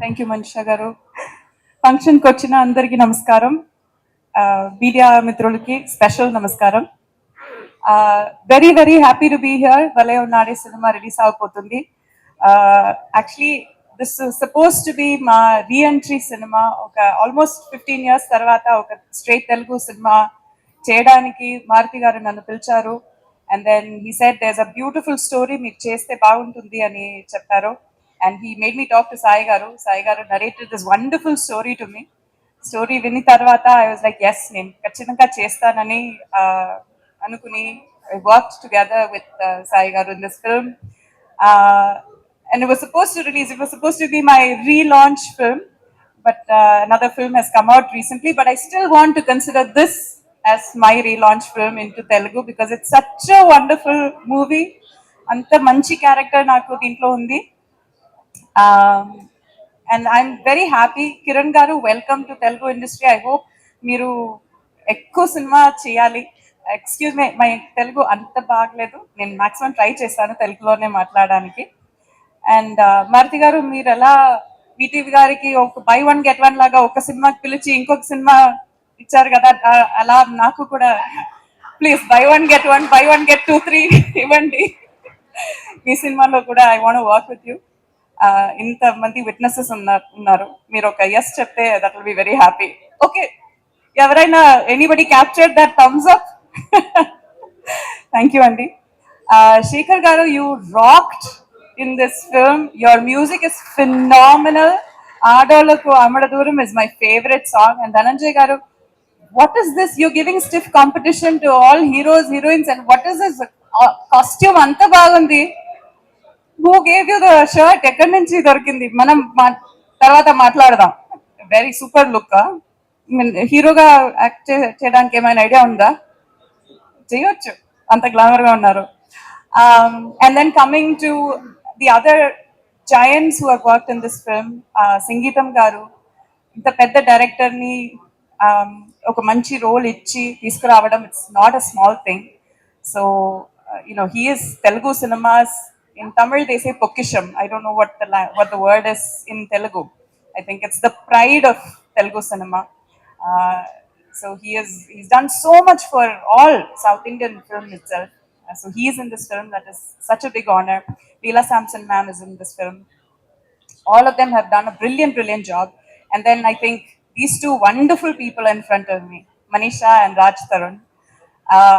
Thank you Manisha గారు. ఫంక్షన్కి వచ్చిన అందరికీ నమస్కారం. మీడియా మిత్రులకి స్పెషల్ నమస్కారం. Very very happy to be here. Bhale Unnade cinema release అవబోతుంది. Actually this suppose to be మా రీఎంట్రీ సినిమా. ఒక ఆల్మోస్ట్ 15 years తర్వాత ఒక స్ట్రైట్ తెలుగు సినిమా చేయడానికి మారుతి గారు నన్ను పిలిచారు. And then he said there's a beautiful story, మీకు చేస్తే బాగుంటుంది అని చెప్పారు. And he made me talk to Sai Garu. Sai Garu narrated this wonderful story to me. Story విని తర్వాత I was like, yes, నేను ఖచ్చితంగా చేస్తానని అనుకుని I worked together with Sai Garu in this film. And it was supposed to release, it was supposed to be my relaunch film, but another film has come out recently, but I still want to consider this as my relaunch film into Telugu because it's such a wonderful movie. అంత మంచి character నాకు దీంట్లో ఉంది. And I'm very happy. Kiran Garu, welcome to Telugu industry. I hope మీరు ఎక్కువ cinema చేయాలి. Excuse me, my Telugu అంత బాగలేదు, నేను మాక్సిమం ట్రై చేస్తాను తెలుగులోనే మాట్లాడడానికి. అండ్ మారుతి గారు, మీరు ఎలా వీటీవీ గారికి ఒక బై 1 get 1 లాగా ఒక సినిమాకి పిలిచి ఇంకొక సినిమా ఇచ్చారు కదా, అలా నాకు కూడా please buy 1 get 1, buy 1 get 2, 3 ఇవ్వండి. మీ సినిమాలో కూడా I want work with you. ఇంతమంది విట్నెసెస్ ఉన్నారు, మీరు ఒక ఎస్ చెప్తే that will be very happy. Okay, ఎవరైనా anybody capture that thumbs up? Thank you అండి. Shekhar garu, you rocked in this film. Your music is phenomenal. ఆడోళ్ళకు అమ్మడ దూరం is my favourite song. And Dhananjay garu, what is this? You're giving stiff competition to all heroes, heroines, and what is this costume anta bagundi? Who gave you the shirt? ఎక్కడి నుంచి దొరికింది? మనం తర్వాత మాట్లాడదాం. Very super look. హీరోగా act చేయడానికి ఏమైనా idea ఉందా? చేయొచ్చు, అంత గ్లామర్ గా ఉన్నారు. And then coming to the other giants who have worked in this film, సంగీతం గారు ఇంత పెద్ద డైరెక్టర్ ని ఒక మంచి రోల్ ఇచ్చి తీసుకురావడం, it's not a small thing. So he is Telugu cinemas. In Tamil they say Pokisham. I don't know what the word is in Telugu. I think it's the pride of Telugu cinema. So he's done so much for all South Indian film itself. So he is in this film. That is such a big honor. Leela Samson ma'am is in this film. All of them have done a brilliant job. And then I think these two wonderful people in front of me, Manisha and Raj Tarun.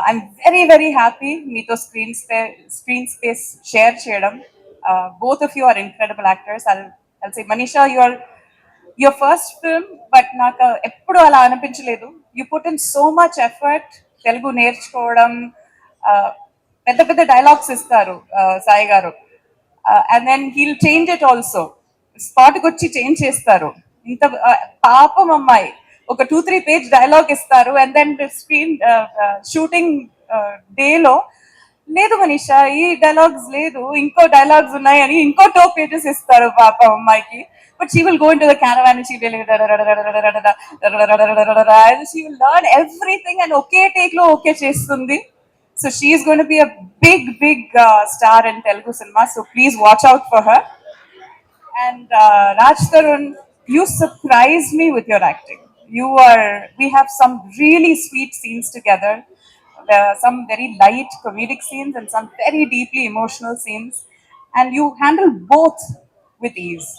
I'm very very happy meeto screen space share cheyadam. Both of you are incredible actors. I'll say Manisha, your first film, but naku eppudu ala anipinchaledu. You put in so much effort. Telugu నేర్చుకోవడం, పెద్ద పెద్ద dialogues ఇస్తారు Sai garu, and then he'll change it also. స్పాట్కి వచ్చి change చేస్తారు. ఇంత పాపం అమ్మాయి ఒక 2-3 పేజ్ డైలాగ్ ఇస్తారు, అండ్ దెన్ స్క్రీన్ షూటింగ్ డేలో లేదు మనీషా, ఈ డైలాగ్స్ లేదు, ఇంకో డైలాగ్స్ ఉన్నాయి అని ఇంకో 2 pages ఇస్తారు పాపం అమ్మాయికి. But she will go in to the caravan and she will learn everything and okay take లో ఓకే చేస్తుంది. So she is going to be a big star in Telugu cinema. So please watch out for her. And Raj Tarun, you surprised me with your acting. We have some really sweet scenes together. There are some very light comedic scenes and some very deeply emotional scenes. And you handle both with ease.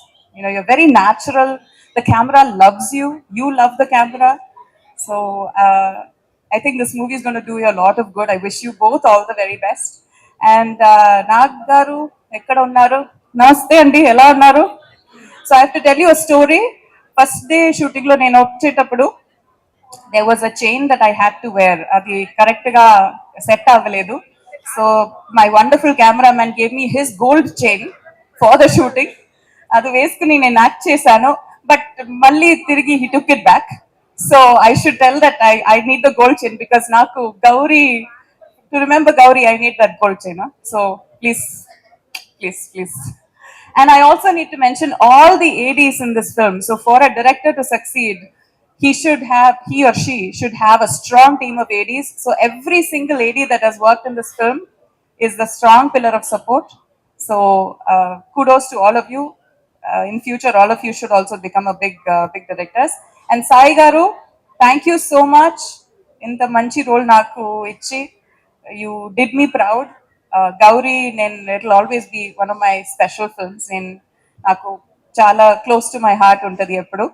You're very natural. The camera loves you. You love the camera. So I think this movie is going to do you a lot of good. I wish you both all the very best. And Nag garu ekkada unnaru? Namaste andi, ela unnaru? So I have to tell you a story. First day shooting lo nenu vachetappudu there was a chain that I had to wear. Adi correct ga set avaledu. So my wonderful cameraman gave me his gold chain for the shooting. Adu veskuni nenu act chesanu, but malli tirigi he took it back. So I should tell that I need the gold chain because naku Gauri, to remember Gauri, I need that gold chain. So please. And I also need to mention all the ADs in this film. So for a director to succeed, he or she should have a strong team of ADs. So every single AD that has worked in this film is the strong pillar of support. So kudos to all of you. in future all of you should also become a big directors. And Sai garu, thank you so much. ఇంత మంచి role నాకు ఇచ్చి you did me proud. Gauri, నేను it will always be one of my special films. నేను నాకు చాలా close to my heart ఉంటుంది ఎప్పుడు.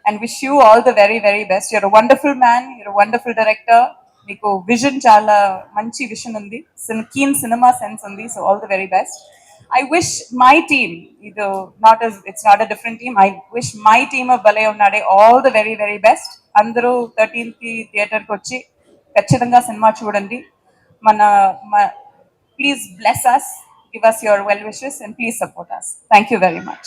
And wish you all the very very best. You're wonderful man, you're wonderful director. మీకు vision, చాలా మంచి vision ఉంది, కీన్ సినిమా సెన్స్ ఉంది. So all the very best. I wish my team, it's not a different team. I wish my team of Balay Unnade all the very, very best. Andaru 13th ki theatre ki vachi ఖచ్చితంగా cinema చూడండి. Please bless us, give us your well wishes and please support us. Thank you very much.